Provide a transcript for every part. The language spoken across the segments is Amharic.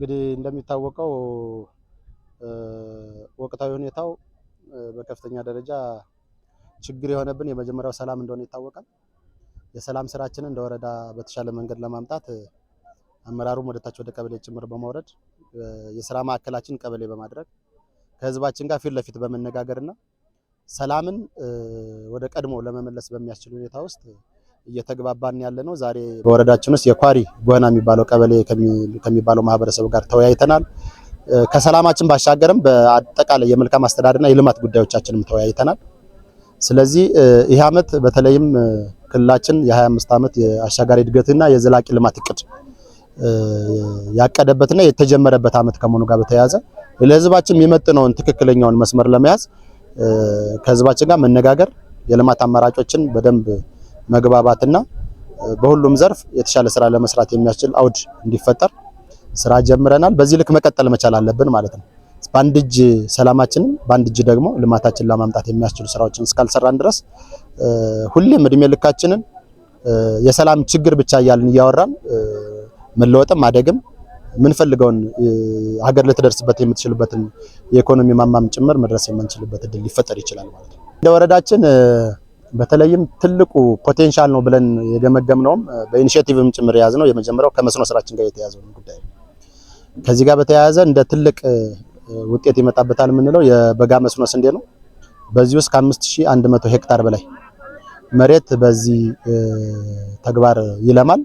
እንግዲህ እንደሚታወቀው ወቅታዊ ሁኔታው በከፍተኛ ደረጃ ችግር የሆነብን የመጀመሪያው ሰላም እንደሆነ ይታወቃል። የሰላም ስራችንን እንደ ወረዳ በተሻለ መንገድ ለማምጣት አመራሩም ወደታች ወደ ቀበሌ ጭምር በማውረድ የስራ ማዕከላችን ቀበሌ በማድረግ ከህዝባችን ጋር ፊት ለፊት በመነጋገርና ሰላምን ወደ ቀድሞ ለመመለስ በሚያስችል ሁኔታ ውስጥ እየተግባባን ያለነው። ዛሬ በወረዳችን ውስጥ የኳሪ ጎህና የሚባለው ቀበሌ ከሚባለው ማህበረሰብ ጋር ተወያይተናል። ከሰላማችን ባሻገርም በአጠቃላይ የመልካም አስተዳደርና የልማት ጉዳዮቻችንም ተወያይተናል። ስለዚህ ይህ ዓመት በተለይም ክልላችን የ25 ዓመት የአሻጋሪ እድገትና የዘላቂ ልማት እቅድ ያቀደበትና የተጀመረበት ዓመት ከመሆኑ ጋር በተያያዘ ለህዝባችን የሚመጥነውን ትክክለኛውን መስመር ለመያዝ ከህዝባችን ጋር መነጋገር፣ የልማት አማራጮችን በደንብ መግባባትና በሁሉም ዘርፍ የተሻለ ስራ ለመስራት የሚያስችል አውድ እንዲፈጠር ስራ ጀምረናል። በዚህ ልክ መቀጠል መቻል አለብን ማለት ነው። በአንድ እጅ ሰላማችንን በአንድ እጅ ደግሞ ልማታችንን ለማምጣት የሚያስችሉ ስራዎችን እስካልሰራን ድረስ ሁሌም እድሜ ልካችንን የሰላም ችግር ብቻ እያወራን መለወጥም ማደግም ምንፈልገውን ሀገር ልትደርስበት የምትችልበትን የኢኮኖሚ ማማም ጭምር መድረስ የማንችልበት እድል ሊፈጠር ይችላል ማለት ነው። እንደ ወረዳችን በተለይም ትልቁ ፖቴንሻል ነው ብለን የገመገምነውም በኢኒሺዬቲቭም ጭምር የያዝነው የመጀመሪያው ከመስኖ ስራችን ጋር የተያዘው ጉዳይ ነው። ከዚህ ጋር በተያያዘ እንደ ትልቅ ውጤት ይመጣበታል የምንለው የበጋ መስኖ ስንዴ ነው። በዚህ ውስጥ ከ5100 ሄክታር በላይ መሬት በዚህ ተግባር ይለማል።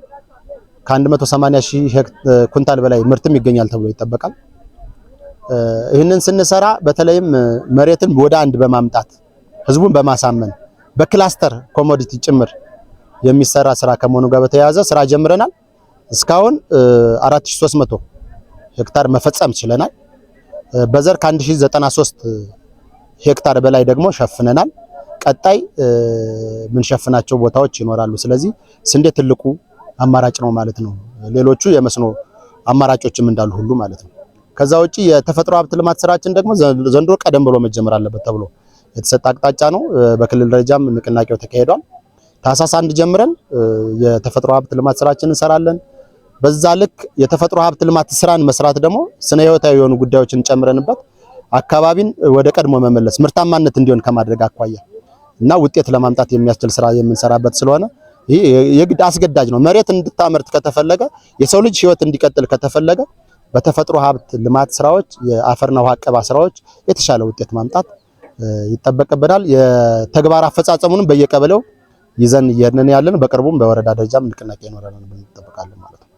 ከ180,000 ኩንታል በላይ ምርትም ይገኛል ተብሎ ይጠበቃል። ይህንን ስንሰራ በተለይም መሬትን ወደ አንድ በማምጣት ህዝቡን በማሳመን በክላስተር ኮሞዲቲ ጭምር የሚሰራ ስራ ከመሆኑ ጋር በተያያዘ ስራ ጀምረናል። እስካሁን 4300 ሄክታር መፈጸም ችለናል። በዘር ከ1093 ሄክታር በላይ ደግሞ ሸፍነናል። ቀጣይ ምን ሸፍናቸው ቦታዎች ይኖራሉ። ስለዚህ ስንዴ ትልቁ አማራጭ ነው ማለት ነው። ሌሎቹ የመስኖ አማራጮችም እንዳሉ ሁሉ ማለት ነው። ከዛ ውጪ የተፈጥሮ ሀብት ልማት ስራችን ደግሞ ዘንድሮ ቀደም ብሎ መጀመር አለበት ተብሎ የተሰጠ አቅጣጫ ነው። በክልል ደረጃም ንቅናቄው ተካሂዷል። ታህሳስ 1 ጀምረን የተፈጥሮ ሀብት ልማት ስራችን እንሰራለን። በዛ ልክ የተፈጥሮ ሀብት ልማት ስራን መስራት ደግሞ ስነ ህይወታዊ የሆኑ ጉዳዮችን ጨምረንበት አካባቢን ወደ ቀድሞ መመለስ ምርታማነት እንዲሆን ከማድረግ አኳያ እና ውጤት ለማምጣት የሚያስችል ስራ የምንሰራበት ስለሆነ ይሄ የግድ አስገዳጅ ነው። መሬት እንድታመርት ከተፈለገ የሰው ልጅ ህይወት እንዲቀጥል ከተፈለገ በተፈጥሮ ሀብት ልማት ስራዎች፣ የአፈርና ውሃ አቀባ ስራዎች የተሻለ ውጤት ማምጣት ይጠበቅብናል። የተግባር አፈጻጸሙንም በየቀበሌው ይዘን እየሄድን ያለን፣ በቅርቡም በወረዳ ደረጃም ንቅናቄ ይኖረናል ብለን እንጠብቃለን ማለት ነው።